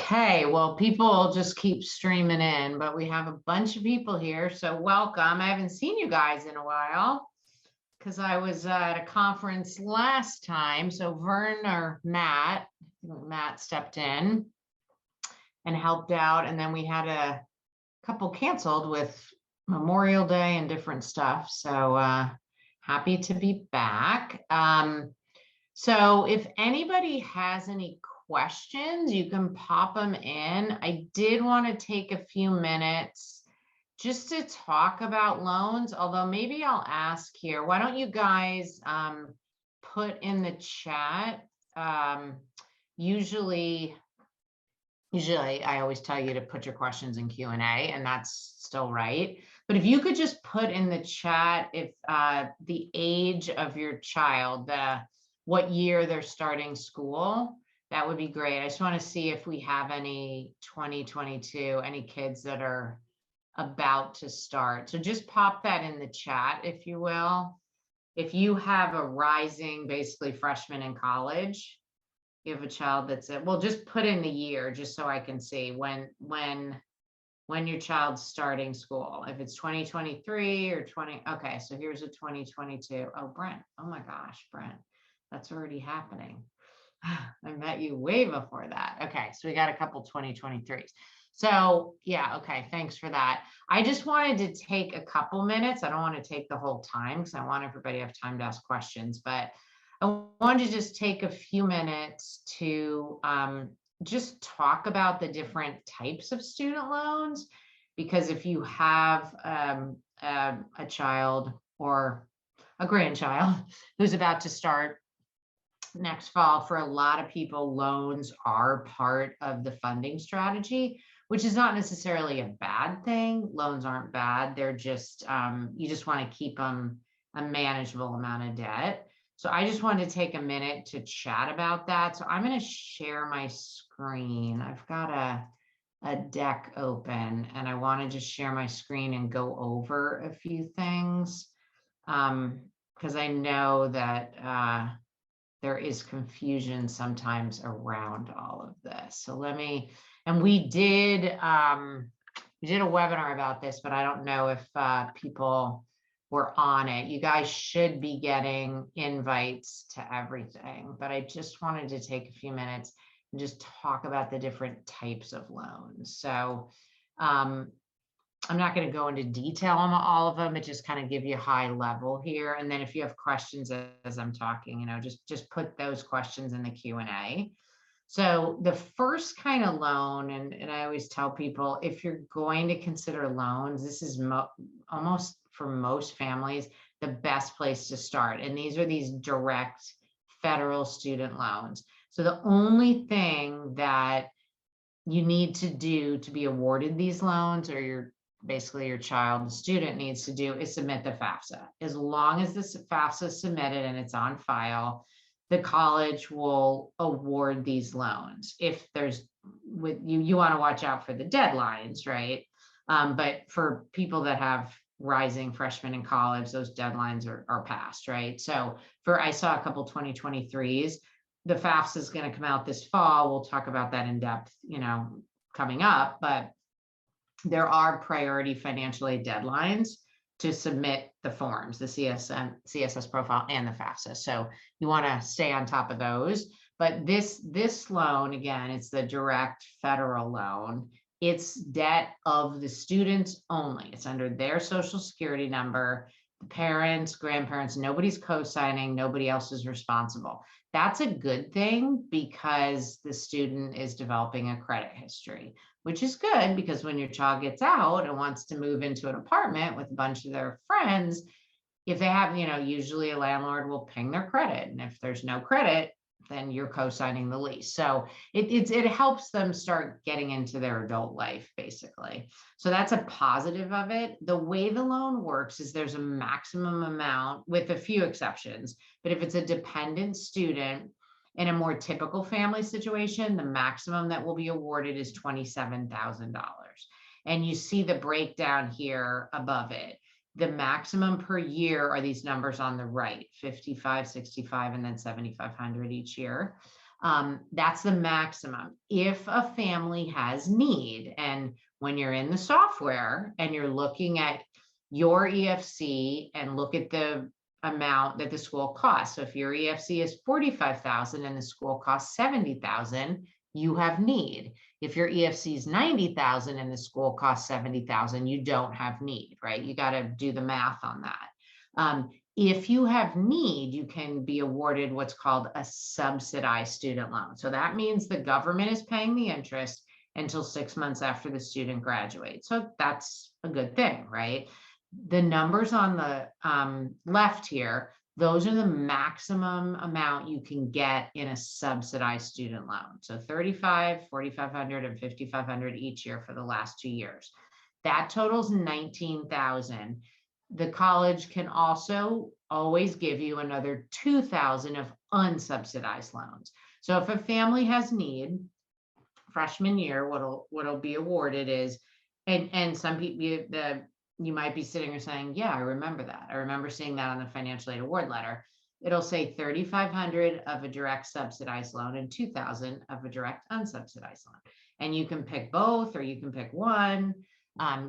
Okay, well, people just keep streaming in, but we have a bunch of people here, so welcome. I haven't seen you guys in a while because I was at a conference last time. So Vern or Matt stepped in and helped out, and then we had a couple canceled with Memorial Day and different stuff. So happy to be back. So if anybody has any questions, you can pop them in. I did want to take a few minutes just to talk about loans, although maybe I'll ask here, why don't you guys put in the chat? Usually I always tell you to put your questions in Q&A, and that's still right. But if you could just put in the chat if the age of your child, what year they're starting school, that would be great. I just want to see if we have any 2022, any kids that are about to start. So just pop that in the chat, if you will. If you have a rising, basically freshman in college, you have a child that's well, just put in the year just so I can see when your child's starting school. If it's 2023 or 20, okay, so here's a 2022. Oh, Brent, oh my gosh, Brent, that's already happening. I met you way before that. Okay, so we got a couple 2023s. So yeah, okay, thanks for that. I just wanted to take a couple minutes. I don't want to take the whole time because I want everybody to have time to ask questions, but I wanted to just take a few minutes to just talk about the different types of student loans, because if you have a child or a grandchild who's about to start next fall, for a lot of people, loans are part of the funding strategy, which is not necessarily a bad thing. Loans aren't bad. They're just, you just want to keep them a manageable amount of debt. So I just wanted to take a minute to chat about that. So I'm going to share my screen. I've got a deck open and I want to just share my screen and go over a few things because I know that there is confusion sometimes around all of this. So and we did a webinar about this, but I don't know if people were on it. You guys should be getting invites to everything, but I just wanted to take a few minutes and just talk about the different types of loans. So I'm not going to go into detail on all of them, but just kind of give you a high level here. And then if you have questions as I'm talking, just put those questions in the Q&A. So the first kind of loan, and I always tell people, if you're going to consider loans, this is almost for most families, the best place to start. And these are these direct federal student loans. So the only thing that you need to do to be awarded these loans, or basically your child, the student, needs to do is submit the FAFSA. As long as the FAFSA is submitted and it's on file, the college will award these loans. If there's, you want to watch out for the deadlines, right? But for people that have rising freshmen in college, those deadlines are passed, right? So I saw a couple 2023s. The FAFSA is going to come out this fall. We'll talk about that in depth, coming up, but there are priority financial aid deadlines to submit the forms, the CSS profile and the FAFSA. So you want to stay on top of those. But this loan, again, it's the direct federal loan. It's debt of the students only. It's under their social security number. The parents, grandparents, nobody's co-signing, nobody else is responsible. That's a good thing because the student is developing a credit history, which is good because when your child gets out and wants to move into an apartment with a bunch of their friends, if they have, usually a landlord will ping their credit. And if there's no credit, then you're co-signing the lease. So it helps them start getting into their adult life, basically. So that's a positive of it. The way the loan works is there's a maximum amount, with a few exceptions, but if it's a dependent student in a more typical family situation, the maximum that will be awarded is $27,000. And you see the breakdown here above it. The maximum per year are these numbers on the right, 55, 65, and then 7,500 each year. That's the maximum. If a family has need, and when you're in the software and you're looking at your EFC and look at the amount that the school costs. So if your EFC is 45,000 and the school costs 70,000, you have need. If your EFC is 90,000 and the school costs 70,000, you don't have need, right? You got to do the math on that. If you have need, you can be awarded what's called a subsidized student loan. So that means the government is paying the interest until 6 months after the student graduates. So that's a good thing, right? The numbers on the left here, those are the maximum amount you can get in a subsidized student loan. So 35, 4,500, and 5,500 each year for the last 2 years. That totals 19,000. The college can also always give you another 2,000 of unsubsidized loans. So if a family has need, freshman year, what'll be awarded is, and some people, you might be sitting here saying, yeah, I remember that. I remember seeing that on the financial aid award letter. It'll say 3,500 of a direct subsidized loan and 2,000 of a direct unsubsidized loan. And you can pick both, or you can pick one.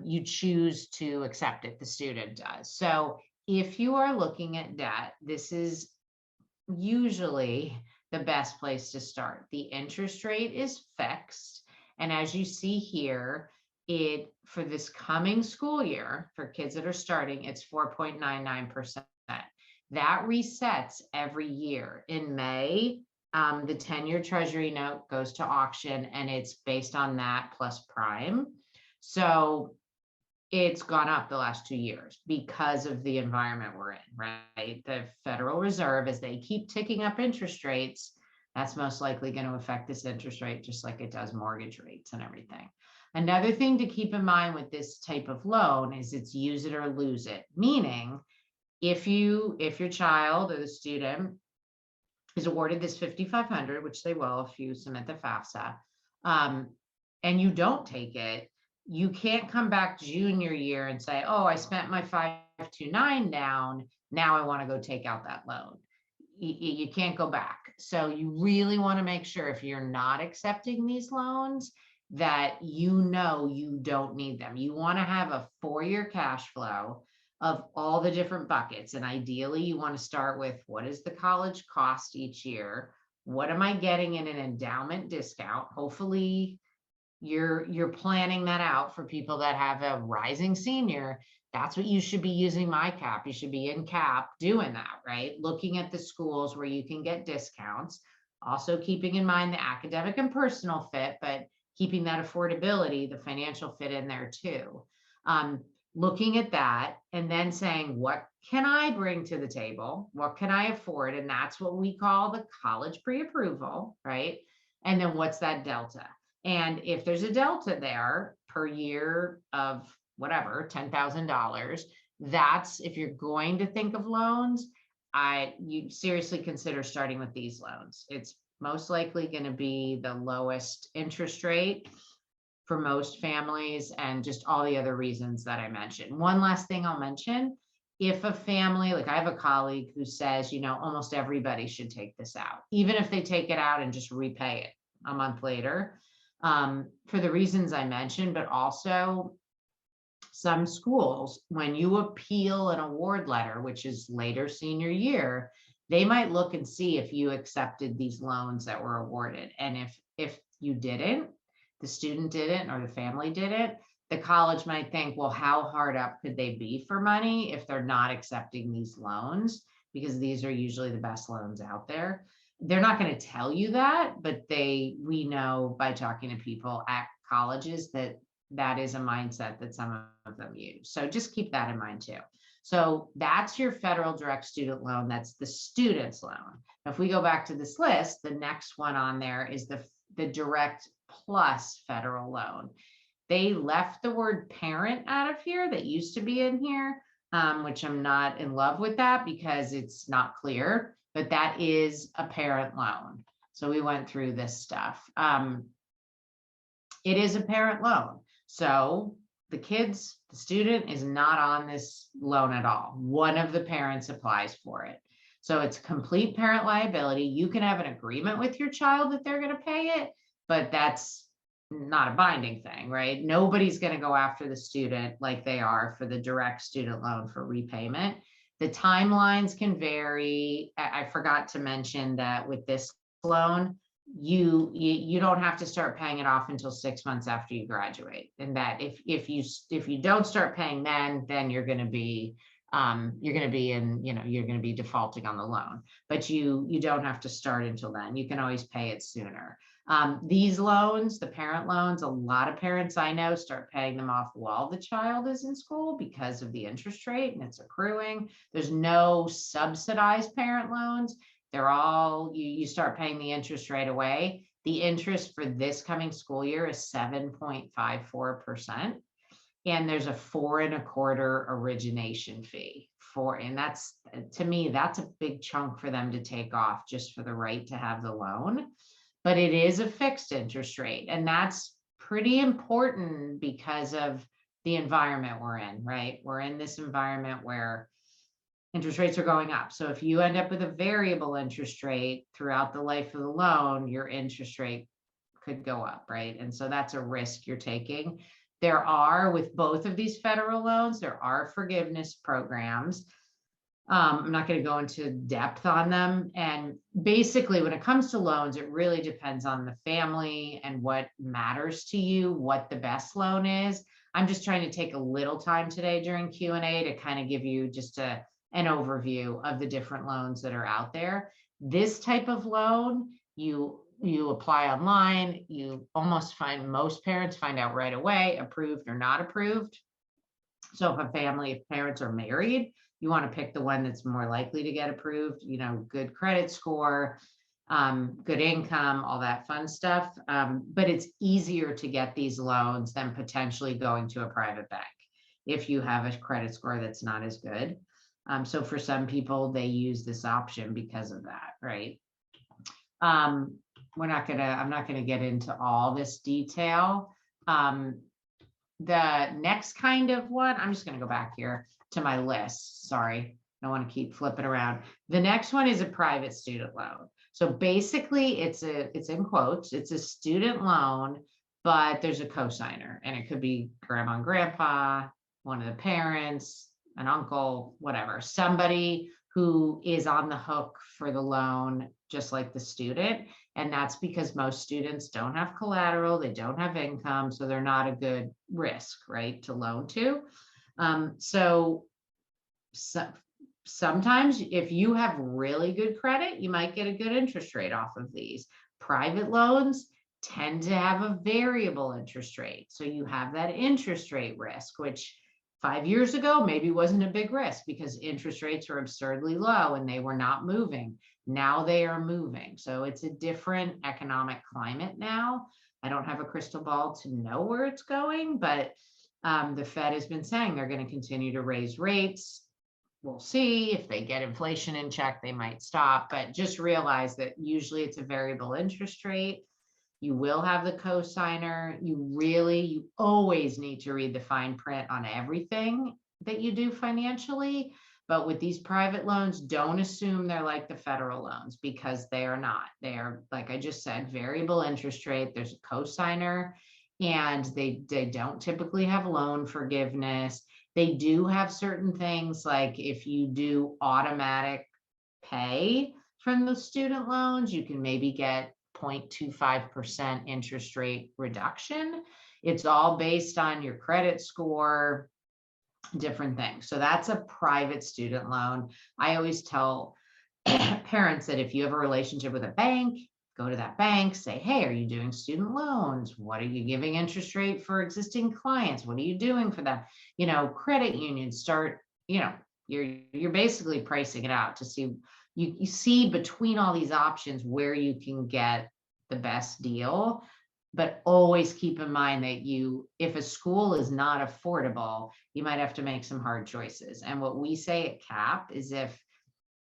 You choose to accept it, the student does. So if you are looking at debt, this is usually the best place to start. The interest rate is fixed. And as you see here, for this coming school year, for kids that are starting, it's 4.99%. That resets every year. In May, the 10-year Treasury note goes to auction, and it's based on that plus prime. So it's gone up the last 2 years because of the environment we're in, right? The Federal Reserve, as they keep ticking up interest rates, that's most likely going to affect this interest rate just like it does mortgage rates and everything. Another thing to keep in mind with this type of loan is it's use it or lose it, meaning if your child or the student is awarded this 5,500, which they will if you submit the FAFSA, and you don't take it, you can't come back junior year and say, oh, I spent my 529 down, now I want to go take out that loan. You can't go back. So you really want to make sure if you're not accepting these loans that you don't need them. You want to have a 4-year cash flow of all the different buckets. And ideally you want to start with, what is the college cost each year? What am I getting in an endowment discount? Hopefully you're planning that out for people that have a rising senior. That's what you should be using MyCap. You should be in CAP doing that, right? Looking at the schools where you can get discounts, also keeping in mind the academic and personal fit, but keeping that affordability, the financial fit in there too. Looking at that and then saying, what can I bring to the table? What can I afford? And that's what we call the college pre-approval, right? And then what's that delta? And if there's a delta there per year of whatever, $10,000, that's, if you're going to think of loans, you seriously consider starting with these loans. It's most likely going to be the lowest interest rate for most families, and just all the other reasons that I mentioned. One last thing I'll mention, if a family, like I have a colleague who says, almost everybody should take this out, even if they take it out and just repay it a month later, for the reasons I mentioned, but also some schools, when you appeal an award letter, which is later senior year, they might look and see if you accepted these loans that were awarded. And if you didn't, the student didn't, or the family didn't, the college might think, well, how hard up could they be for money if they're not accepting these loans? Because these are usually the best loans out there. They're not going to tell you that, but we know by talking to people at colleges that is a mindset that some of them use. So just keep that in mind too. So that's your federal direct student loan. That's the student's loan. Now, if we go back to this list, the next one on there is the direct plus federal loan. They left the word parent out of here that used to be in here, which I'm not in love with that because it's not clear, but that is a parent loan. So we went through this stuff. It is a parent loan. So the student is not on this loan at all. One of the parents applies for it. So it's complete parent liability. You can have an agreement with your child that they're going to pay it, but that's not a binding thing, right? Nobody's going to go after the student like they are for the direct student loan for repayment. The timelines can vary. I forgot to mention that with this loan, you don't have to start paying it off until 6 months after you graduate. And that if you don't start paying then you're going to be you're going to be defaulting on the loan, but you don't have to start until then. You can always pay it sooner. These loans, the parent loans, a lot of parents I know start paying them off while the child is in school because of the interest rate and it's accruing. There's no subsidized parent loans. They're all, you start paying the interest right away. The interest for this coming school year is 7.54%. And there's a 4.25% origination fee and that's, to me, that's a big chunk for them to take off just for the right to have the loan. But it is a fixed interest rate. And that's pretty important because of the environment we're in, right? We're in this environment where interest rates are going up. So if you end up with a variable interest rate throughout the life of the loan, your interest rate could go up, right? And so that's a risk you're taking. There are, with both of these federal loans, there are forgiveness programs. I'm not going to go into depth on them. And basically, when it comes to loans, it really depends on the family and what matters to you, what the best loan is. I'm just trying to take a little time today during Q&A to kind of give you just an overview of the different loans that are out there. This type of loan, you apply online, you almost find most parents find out right away, approved or not approved. So if parents are married, you want to pick the one that's more likely to get approved, good credit score, good income, all that fun stuff. But it's easier to get these loans than potentially going to a private bank if you have a credit score that's not as good. So for some people, they use this option because of that, right? I'm not gonna get into all this detail. The next kind of one, I'm just gonna go back here to my list. Sorry, I want to keep flipping around. The next one is a private student loan. So basically it's in quotes, it's a student loan, but there's a cosigner, and it could be grandma and grandpa, one of the parents, an uncle, whatever, somebody who is on the hook for the loan, just like the student. And that's because most students don't have collateral, they don't have income, so they're not a good risk, right, to loan to. So sometimes if you have really good credit, you might get a good interest rate off of these. Private loans tend to have a variable interest rate. So you have that interest rate risk, which 5 years ago maybe wasn't a big risk because interest rates were absurdly low and they were not moving. Now they are moving. So it's a different economic climate now. I don't have a crystal ball to know where it's going, but the Fed has been saying they're going to continue to raise rates. We'll see if they get inflation in check, they might stop, but just realize that usually it's a variable interest rate. You will have the cosigner. You always need to read the fine print on everything that you do financially. But with these private loans, don't assume they're like the federal loans, because they are not. They are, like I just said, variable interest rate. There's a cosigner, and they don't typically have loan forgiveness. They do have certain things, like if you do automatic pay from the student loans, you can maybe get 0.25% interest rate reduction. It's all based on your credit score, different things. So that's a private student loan. I always tell parents that if you have a relationship with a bank, go to that bank, say, hey, are you doing student loans? What are you giving interest rate for existing clients? What are you doing for them? Credit unions start, you're basically pricing it out to see, you see between all these options where you can get the best deal. But always keep in mind that if a school is not affordable, you might have to make some hard choices. And what we say at CAP is if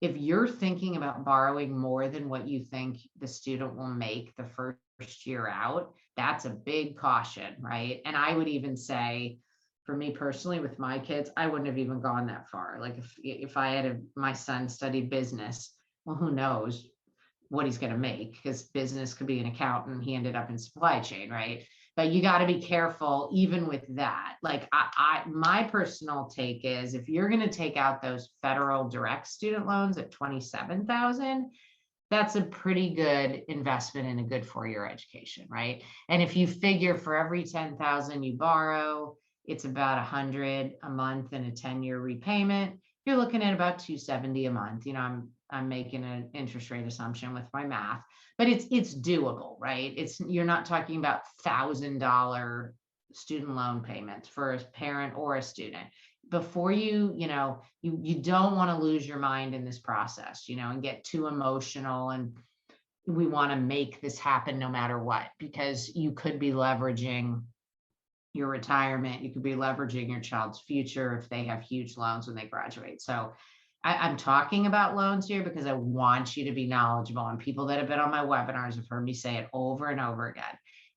you're thinking about borrowing more than what you think the student will make the first year out, that's a big caution, right? And I would even say for me personally, with my kids, I wouldn't have even gone that far. Like if I had my son studied business, well, who knows what he's going to make, because business could be an accountant. He ended up in supply chain, right? But you got to be careful even with that. Like my personal take is, if you're going to take out those federal direct student loans at 27,000, that's a pretty good investment in a good 4-year education, right? And if you figure for every 10,000 you borrow, it's about 100 a month and a 10-year repayment, you're looking at about 270 a month. I'm making an interest rate assumption with my math, but it's doable, right? You're not talking about $1,000 student loan payments for a parent or a student. Before you don't want to lose your mind in this process, and get too emotional, and we want to make this happen no matter what, because you could be leveraging your retirement. You could be leveraging your child's future if they have huge loans when they graduate. So I'm talking about loans here because I want you to be knowledgeable, and people that have been on my webinars have heard me say it over and over again.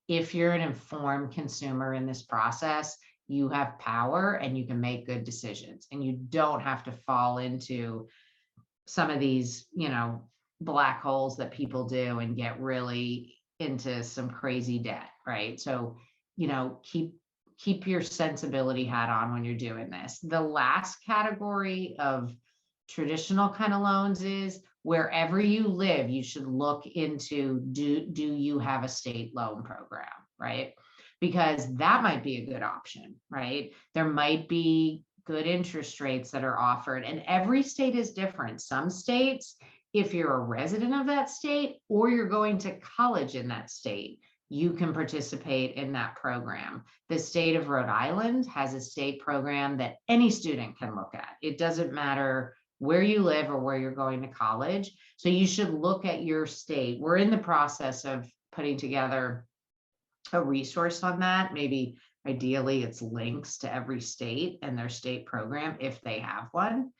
If you're an informed consumer in this process, you have power and you can make good decisions, and you don't have to fall into some of these, black holes that people do and get really into some crazy debt, right? So, keep your sensibility hat on when you're doing this. The last category of traditional kind of loans is, wherever you live, you should look into, do you have a state loan program, right? Because that might be a good option, right? There might be good interest rates that are offered, and every state is different. Some states, if you're a resident of that state or you're going to college in that state, you can participate in that program. The state of Rhode Island has a state program that any student can look at. It doesn't matter where you live or where you're going to college. So you should look at your state. We're in the process of putting together a resource on that. Maybe ideally it's links to every state and their state program, if they have one,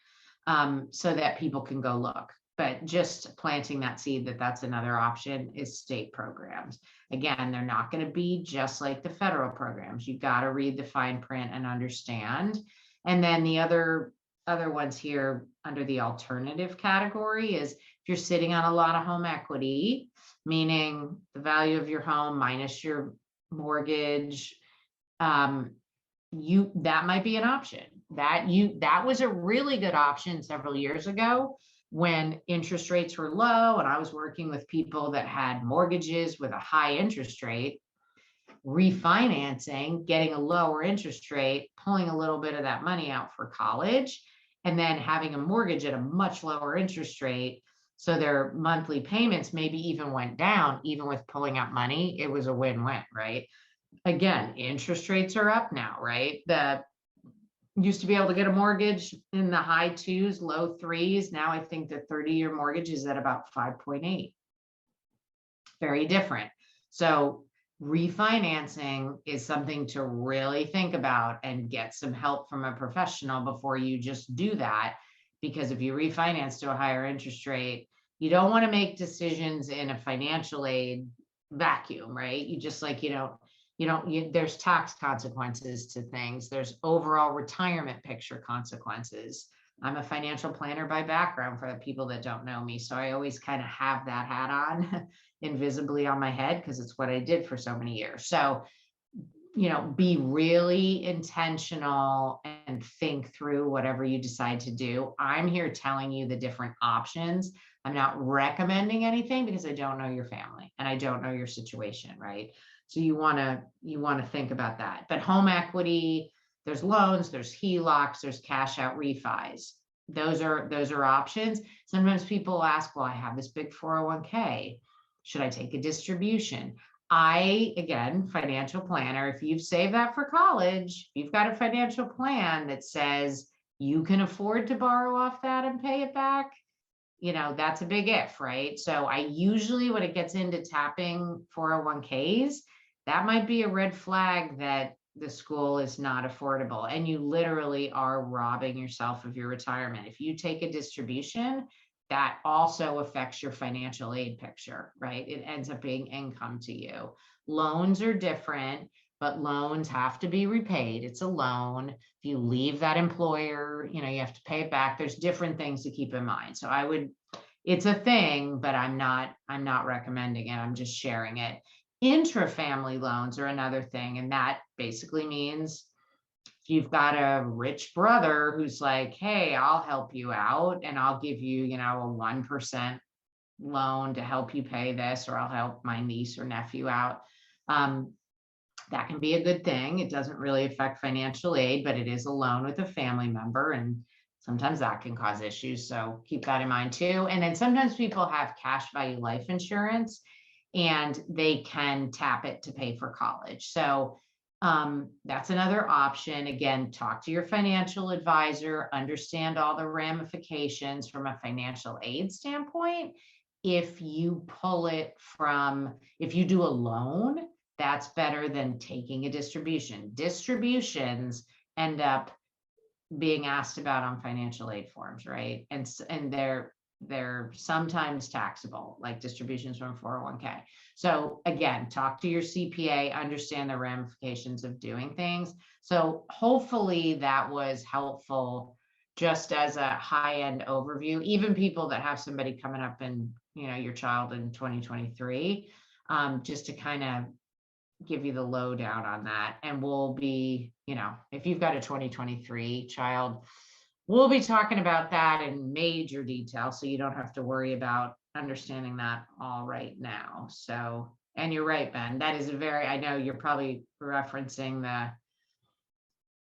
so that people can go look. But just planting that seed that that's another option is state programs. Again, they're not going to be just like the federal programs. You've got to read the fine print and understand. And then the other ones here under the alternative category is, if you're sitting on a lot of home equity, meaning the value of your home minus your mortgage, that might be an option. That was a really good option several years ago when interest rates were low, and I was working with people that had mortgages with a high interest rate. Refinancing, getting a lower interest rate, pulling a little bit of that money out for college, and then having a mortgage at a much lower interest rate, so their monthly payments maybe even went down, even with pulling out money. It was a win-win, right? Again, interest rates are up now, right? Used to be able to get a mortgage in the high 2s, low 3s. Now I think the 30-year mortgage is at about 5.8. Very different. So refinancing is something to really think about and get some help from a professional before you just do that. Because if you refinance to a higher interest rate, you don't want to make decisions in a financial aid vacuum, right? You just there's tax consequences to things. There's overall retirement picture consequences. I'm a financial planner by background, for the people that don't know me. So I always kind of have that hat on invisibly on my head, because it's what I did for so many years. So, be really intentional and think through whatever you decide to do. I'm here telling you the different options. I'm not recommending anything because I don't know your family and I don't know your situation, right? So you want to think about that. But home equity, there's loans, there's HELOCs, there's cash out refis. Those are options. Sometimes people ask, well, I have this big 401k. Should I take a distribution? Again, financial planner, if you've saved that for college, you've got a financial plan that says you can afford to borrow off that and pay it back, that's a big if, right? So I usually, when it gets into tapping 401ks, that might be a red flag that the school is not affordable, and you literally are robbing yourself of your retirement. If you take a distribution, that also affects your financial aid picture, right? It ends up being income to you. Loans are different. but loans have to be repaid. It's a loan. If you leave that employer, you have to pay it back. There's different things to keep in mind. So it's a thing, but I'm not recommending it. I'm just sharing it. Intra-family loans are another thing. And that basically means if you've got a rich brother who's like, hey, I'll help you out and I'll give you, a 1% loan to help you pay this, or I'll help my niece or nephew out. That can be a good thing. It doesn't really affect financial aid, but it is a loan with a family member, and sometimes that can cause issues. So keep that in mind too. And then sometimes people have cash value life insurance and they can tap it to pay for college. So that's another option. Again, talk to your financial advisor, understand all the ramifications from a financial aid standpoint. If you do a loan, that's better than taking a distribution. Distributions end up being asked about on financial aid forms, right? And they're sometimes taxable, like distributions from 401k. So again, talk to your CPA, understand the ramifications of doing things. So hopefully that was helpful just as a high-end overview. Even people that have somebody coming up in, your child in 2023, just to kind of give you the lowdown on that. And we'll be, if you've got a 2023 child, we'll be talking about that in major detail, so you don't have to worry about understanding that all right now. So, and you're right, Ben, that is I know you're probably referencing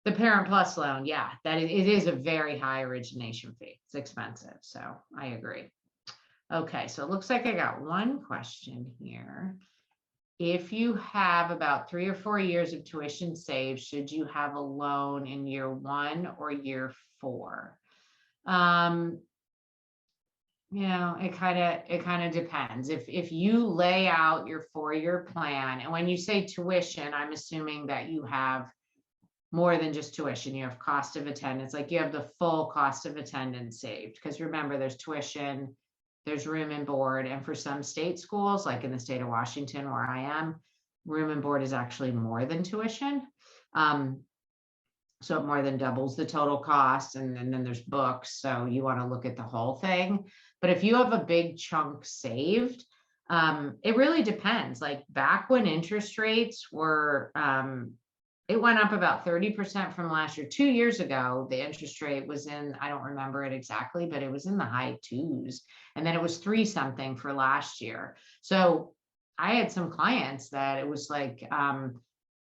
the Parent Plus loan. Yeah, it is a very high origination fee. It's expensive. So I agree. Okay, so it looks like I got one question here. If you have about 3 or 4 years of tuition saved, should you have a loan in year 1 or year 4? It kind of depends. If you lay out your 4-year plan, and when you say tuition, I'm assuming that you have more than just tuition. You have cost of attendance, like you have the full cost of attendance saved. Because remember, there's tuition, there's room and board. And for some state schools, like in the state of Washington, where I am, room and board is actually more than tuition. So it more than doubles the total cost. And then there's books. So you want to look at the whole thing. But if you have a big chunk saved, it really depends. Like back when interest rates were, it went up about 30% from last year. 2 years ago, the interest rate was I don't remember it exactly, but it was in the high 2s. And then it was 3 something for last year. So I had some clients that it was like,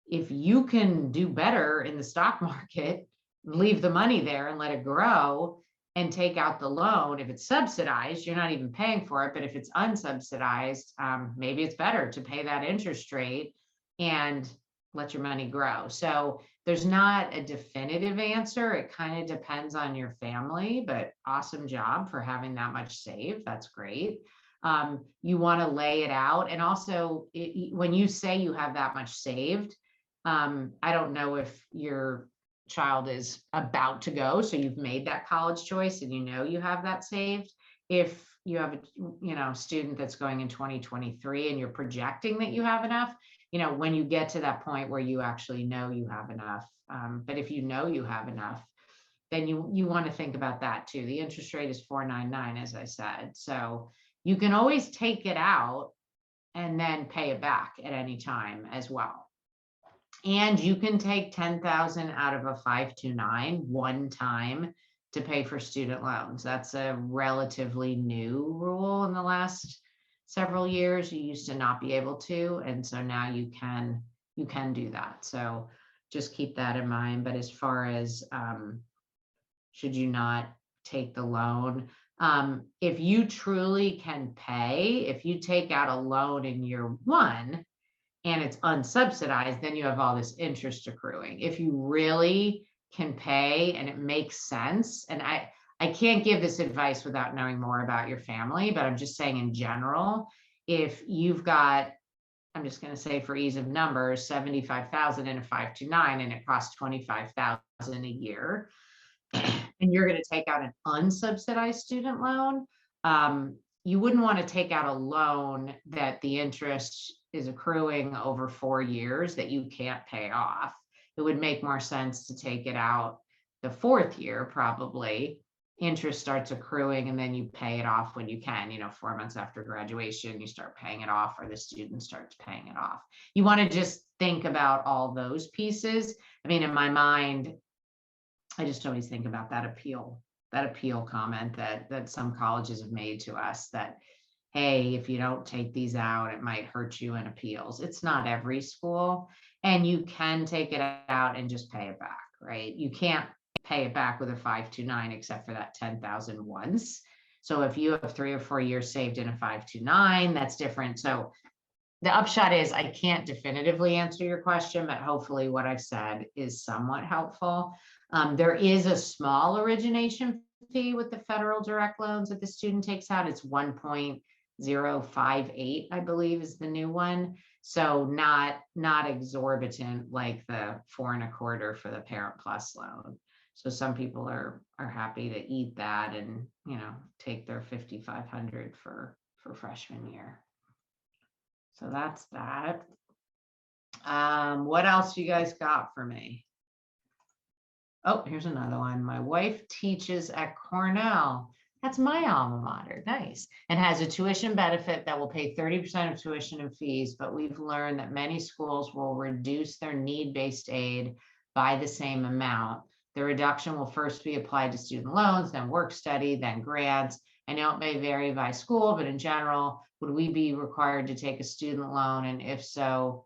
if you can do better in the stock market, leave the money there and let it grow and take out the loan. If it's subsidized, you're not even paying for it. But if it's unsubsidized, maybe it's better to pay that interest rate and let your money grow. So there's not a definitive answer. It kind of depends on your family, but awesome job for having that much saved. That's great. You want to lay it out. And also when you say you have that much saved, I don't know if your child is about to go, so you've made that college choice and you have that saved. If you have a student that's going in 2023 and you're projecting that you have enough, when you get to that point where you actually know you have enough, but if you know you have enough, then you want to think about that too. The interest rate is 4.99, as I said, so you can always take it out and then pay it back at any time as well. And you can take $10,000 out of a 529 one time to pay for student loans. That's a relatively new rule in the last several years. You used to not be able to, and so now you can do that. So just keep that in mind. But as far as should you not take the loan, if you truly can pay, if you take out a loan in year 1 and it's unsubsidized, then you have all this interest accruing. If you really can pay and it makes sense, and I can't give this advice without knowing more about your family, but I'm just saying in general, if you've got, I'm just going to say for ease of numbers, 75,000 in a 529 and it costs 25,000 a year, and you're going to take out an unsubsidized student loan, you wouldn't want to take out a loan that the interest is accruing over 4 years that you can't pay off. It would make more sense to take it out the 4th year, probably. Interest starts accruing and then you pay it off when you can, 4 months after graduation, you start paying it off, or the student starts paying it off. You want to just think about all those pieces. I mean, in my mind, I just always think about that appeal comment that some colleges have made to us, that, hey, if you don't take these out, it might hurt you in appeals. It's not every school, and you can take it out and just pay it back, right? You can't pay it back with a 529 except for that 10,000 once. So if you have 3 or 4 years saved in a 529, that's different. So the upshot is, I can't definitively answer your question, but hopefully what I've said is somewhat helpful. There is a small origination fee with the federal direct loans that the student takes out. It's 1.058, I believe, is the new one. So not exorbitant like the 4.25 for the Parent Plus loan. So some people are happy to eat that and, take their $5,500 for freshman year. So that's that. What else you guys got for me? Oh, here's another one. My wife teaches at Cornell. That's my alma mater. Nice. And has a tuition benefit that will pay 30% of tuition and fees, but we've learned that many schools will reduce their need-based aid by the same amount. The reduction will first be applied to student loans, then work study, then grants. I know it may vary by school, but in general, would we be required to take a student loan? And if so,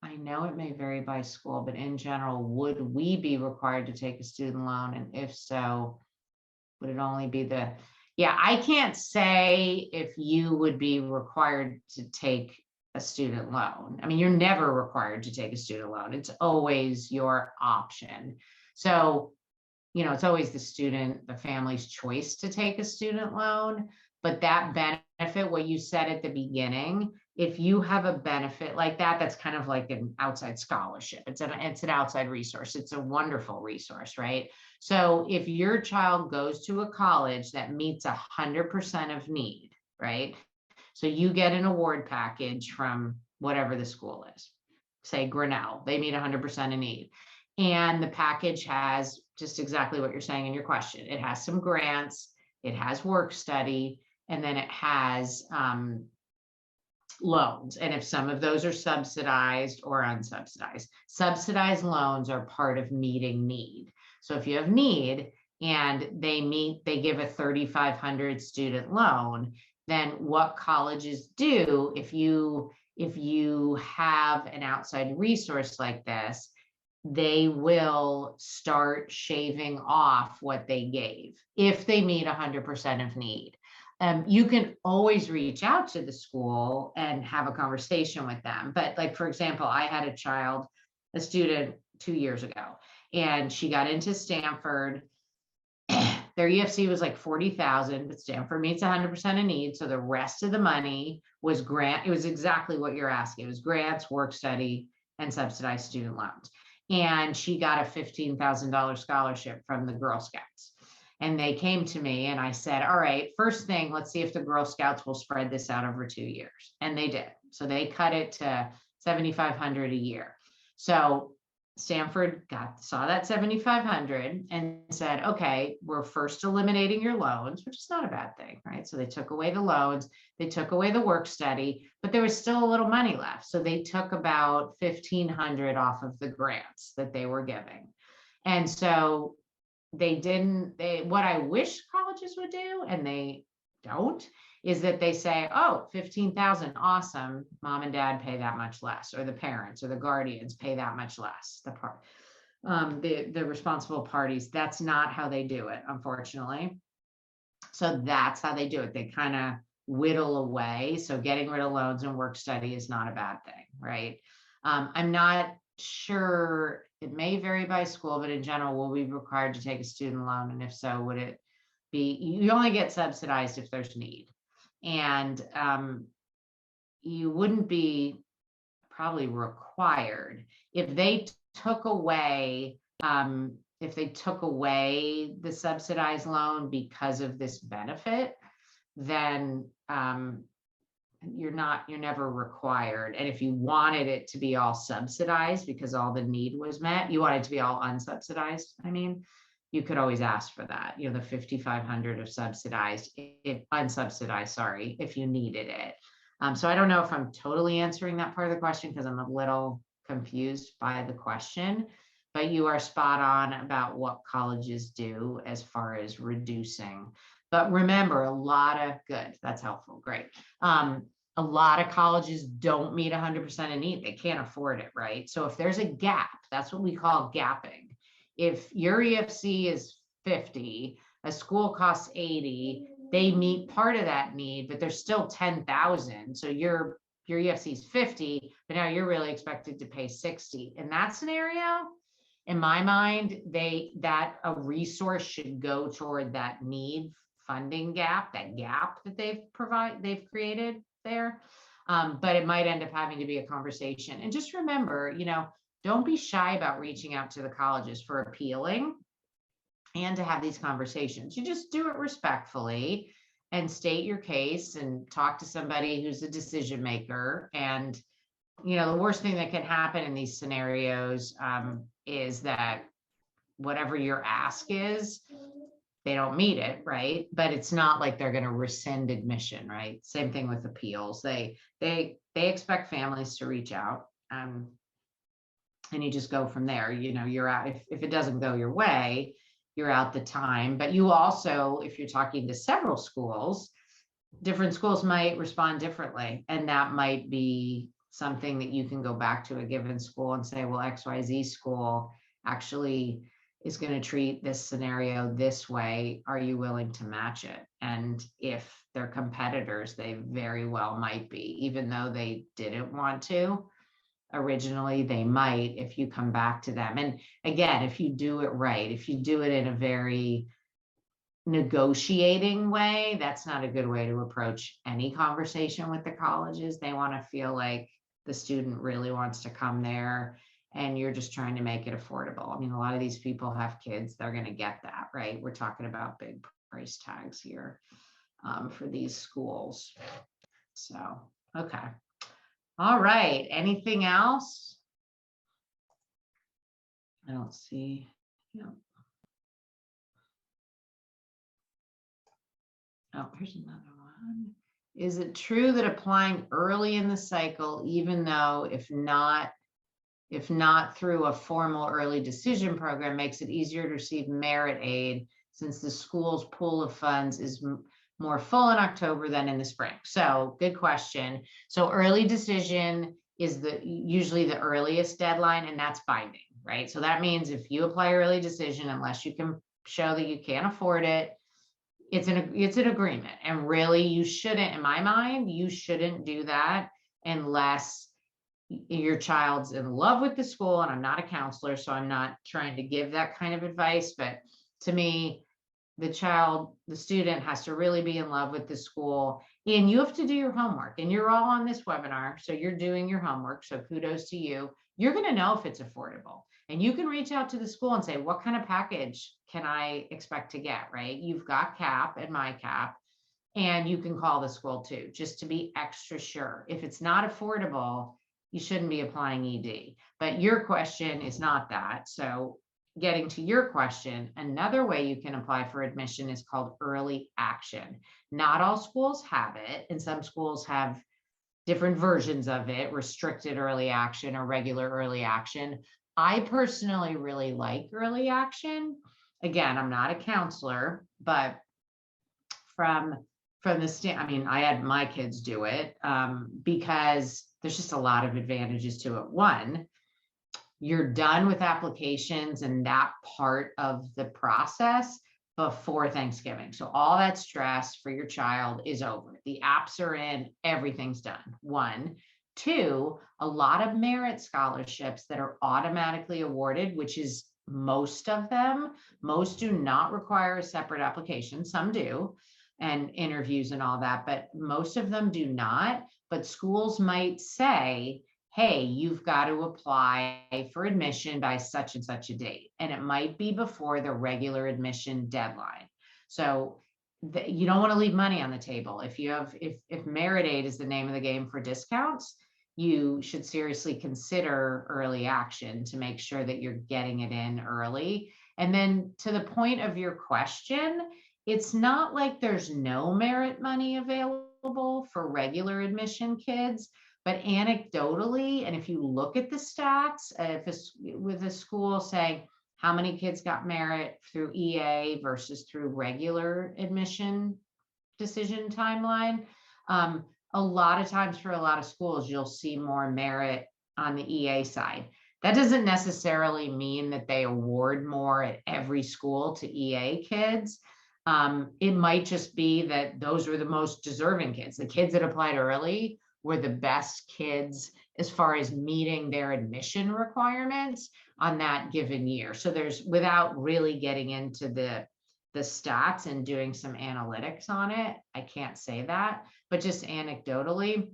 I know it may vary by school, but in general, would we be required to take a student loan? And if so, would it only be I can't say if you would be required to take a student loan. I mean, you're never required to take a student loan. It's always your option. So, it's always the family's choice to take a student loan, but that benefit, what you said at the beginning, if you have a benefit like that, that's kind of like an outside scholarship. It's an outside resource. It's a wonderful resource, right? So if your child goes to a college that meets 100% of need, right? So you get an award package from whatever the school is, say Grinnell, they meet 100% of need. And the package has just exactly what you're saying in your question. It has some grants, it has work study, and then it has loans. And if some of those are subsidized or unsubsidized, subsidized loans are part of meeting need. So if you have need and they give a 3,500 student loan, then what colleges do, if you have an outside resource like this, they will start shaving off what they gave if they meet 100% of need. You can always reach out to the school and have a conversation with them. But like, for example, I had a student 2 years ago, and she got into Stanford. Their EFC was like 40,000, but Stanford meets 100% of need. So the rest of the money was grant. It was exactly what you're asking. It was grants, work study, and subsidized student loans. And she got a $15,000 scholarship from the Girl Scouts. And they came to me and I said, all right, first thing, let's see if the Girl Scouts will spread this out over 2 years. And they did. So they cut it to $7,500 a year. So Stanford saw that $7,500 and said, okay, we're first eliminating your loans, which is not a bad thing, right? So they took away the loans, they took away the work study, but there was still a little money left. So they took about $1,500 off of the grants that they were giving. And so what I wish colleges would do, and they don't, is that they say, oh, 15,000, awesome. Mom and dad pay that much less, or the parents or the guardians pay that much less. The responsible parties. That's not how they do it, unfortunately. So that's how they do it. They kind of whittle away. So getting rid of loans and work study is not a bad thing, right? I'm not sure, it may vary by school, but in general, will we be required to take a student loan? And if so, would it be, you only get subsidized if there's need. And you wouldn't be probably required if they took away if they took away the subsidized loan because of this benefit, then you're never required. And if you wanted it to be all subsidized because all the need was met, you want it to be all unsubsidized, I mean, you could always ask for that, you know, the 5,500 of subsidized, if unsubsidized, sorry, if you needed it. So I don't know if I'm totally answering that part of the question because I'm a little confused by the question, but you are spot on about what colleges do as far as reducing. But remember, a lot of good, that's helpful, great. A lot of colleges don't meet 100% of need. They can't afford it, right? So if there's a gap, that's what we call gapping. If your EFC is 50, a school costs 80, they meet part of that need, but there's still 10,000. So your EFC is 50, but now you're really expected to pay 60. In that scenario, in my mind, that a resource should go toward that need funding gap, that gap that they've created there. But it might end up having to be a conversation. And just remember, you know, don't be shy about reaching out to the colleges for appealing and to have these conversations. You just do it respectfully and state your case and talk to somebody who's a decision maker. And, you know, the worst thing that can happen in these scenarios is that whatever your ask is, they don't meet it, right? But it's not like they're going to rescind admission, right? Same thing with appeals. They expect families to reach out, and you just go from there. You know, you're out if it doesn't go your way, you're out the time. But you also, if you're talking to several schools, different schools might respond differently, and that might be something that you can go back to a given school and say, well, XYZ school actually is going to treat this scenario this way. Are you willing to match it? And if they're competitors, they very well might be, even though they didn't want to originally, they might if you come back to them. And again, if you do it right, if you do it in a very negotiating way, that's not a good way to approach any conversation with the colleges. They want to feel like the student really wants to come there and you're just trying to make it affordable. I mean, a lot of these people have kids, they're going to get that, right? We're talking about big price tags here for these schools. So, okay. All right. Anything else? I don't see. Yeah. Oh, here's another one. Is it true that applying early in the cycle, even though if not through a formal early decision program, makes it easier to receive merit aid since the school's pool of funds is more full in October than in the spring? So good question. So early decision is usually the earliest deadline, and that's binding, right? So that means if you apply early decision, unless you can show that you can't afford it, it's an agreement. And really, you shouldn't, in my mind, you shouldn't do that unless your child's in love with the school. And I'm not a counselor, so I'm not trying to give that kind of advice. But to me, the student has to really be in love with the school, and you have to do your homework. And you're all on this webinar, so you're doing your homework. So kudos to you. You're going to know if it's affordable. And you can reach out to the school and say, what kind of package can I expect to get, right? You've got CAP and my CAP, and you can call the school too, just to be extra sure. If it's not affordable, you shouldn't be applying ED. But your question is not that. So getting to your question, another way you can apply for admission is called early action. Not all schools have it, and some schools have different versions of it, restricted early action or regular early action. I personally really like early action. Again, I'm not a counselor, but from the I mean, I had my kids do it because there's just a lot of advantages to it. One, you're done with applications and that part of the process before Thanksgiving. So all that stress for your child is over. The apps are in, everything's done. One. Two, a lot of merit scholarships that are automatically awarded, which is most of them. Most do not require a separate application. Some do, and interviews and all that, but most of them do not. But schools might say, hey, you've got to apply for admission by such and such a date. And it might be before the regular admission deadline. So you don't want to leave money on the table. If Merit Aid is the name of the game for discounts, you should seriously consider early action to make sure that you're getting it in early. And then to the point of your question, it's not like there's no merit money available for regular admission kids, but anecdotally, and if you look at the stats, if it's with a school saying how many kids got merit through EA versus through regular admission decision timeline, a lot of times for a lot of schools, you'll see more merit on the EA side. That doesn't necessarily mean that they award more at every school to EA kids. It might just be that those were the most deserving kids. The kids that applied early were the best kids as far as meeting their admission requirements on that given year. So there's, without really getting into the stats and doing some analytics on it, I can't say that, but just anecdotally,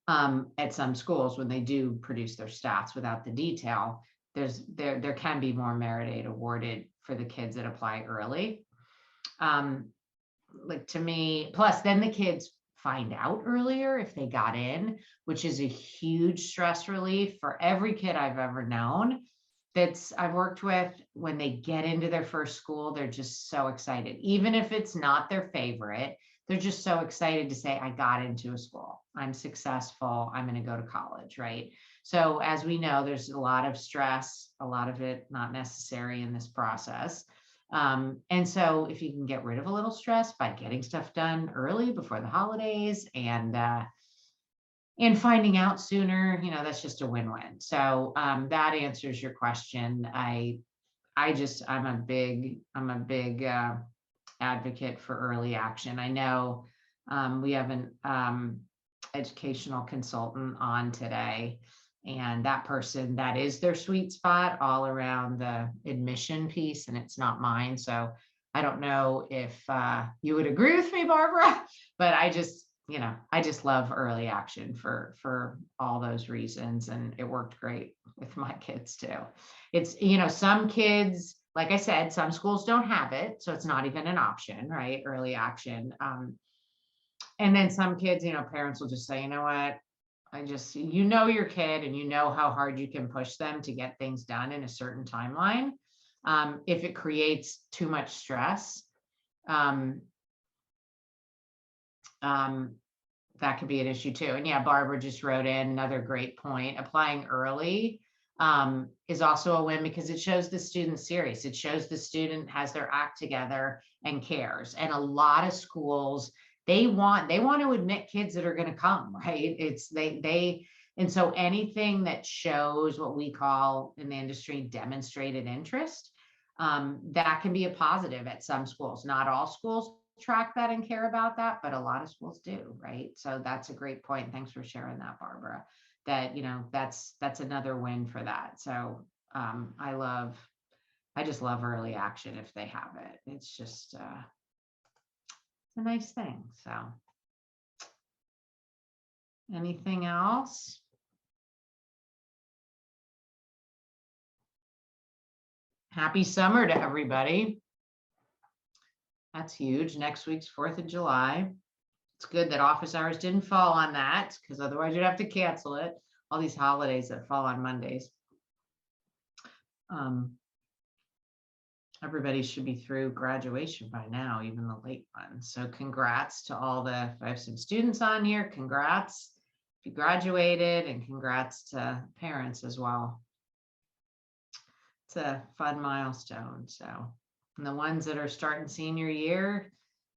at some schools, when they do produce their stats without the detail, there can be more merit aid awarded for the kids that apply early. Like, to me, plus then the kids find out earlier if they got in, which is a huge stress relief for every kid I've ever known I've worked with. When they get into their first school, they're just so excited. Even if it's not their favorite, they're just so excited to say, I got into a school, I'm successful, I'm going to go to college, right? So as we know, there's a lot of stress, a lot of it not necessary in this process. And so if you can get rid of a little stress by getting stuff done early before the holidays and finding out sooner, that's just a win-win. So that answers your question. I'm a big advocate for early action. I know we have an educational consultant on today, and that person, that is their sweet spot all around the admission piece, and it's not mine. So I don't know if you would agree with me, Barbara, but I just love early action for all those reasons. And it worked great with my kids too. It's, some kids, like I said, some schools don't have it, so it's not even an option, right? Early action. And then some kids, parents will just say, you know what, your kid and you know how hard you can push them to get things done in a certain timeline. If it creates too much stress, that could be an issue too. And yeah, Barbara just wrote in another great point. Applying early is also a win because it shows the student serious. It shows the student has their act together and cares. And a lot of schools, they want to admit kids that are going to come, right? And so anything that shows what we call in the industry demonstrated interest, that can be a positive at some schools. Not all schools track that and care about that, but a lot of schools do, right? So that's a great point. Thanks for sharing that, Barbara. That, that's another win for that. So I just love early action if they have it. It's just it's a nice thing. So anything else? Happy summer to everybody. That's huge. Next week's 4th of July. It's good that office hours didn't fall on that, because otherwise you'd have to cancel it. All these holidays that fall on Mondays. Everybody should be through graduation by now, even the late ones. So congrats to all I have some students on here. Congrats if you graduated, and congrats to parents as well. It's a fun milestone. So, and the ones that are starting senior year,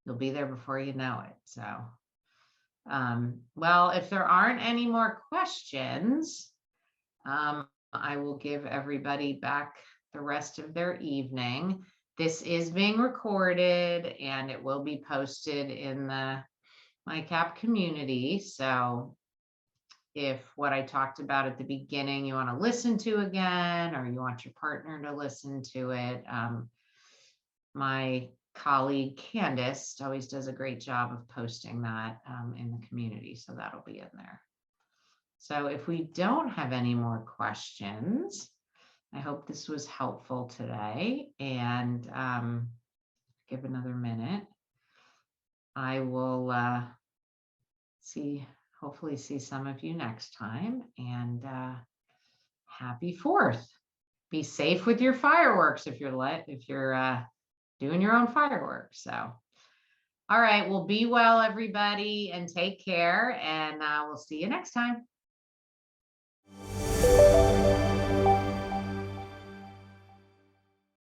you'll be there before you know it. So, well, if there aren't any more questions, I will give everybody back the rest of their evening. This is being recorded and it will be posted in the MyCap community. So if what I talked about at the beginning you want to listen to again, or you want your partner to listen to it, my colleague Candace always does a great job of posting that in the community, so that'll be in there. So if we don't have any more questions, I hope this was helpful today, and give another minute. I will hopefully see some of you next time, and happy 4th. Be safe with your fireworks if you're doing your own fireworks. So, all right, well, be well, everybody, and take care, and we'll see you next time.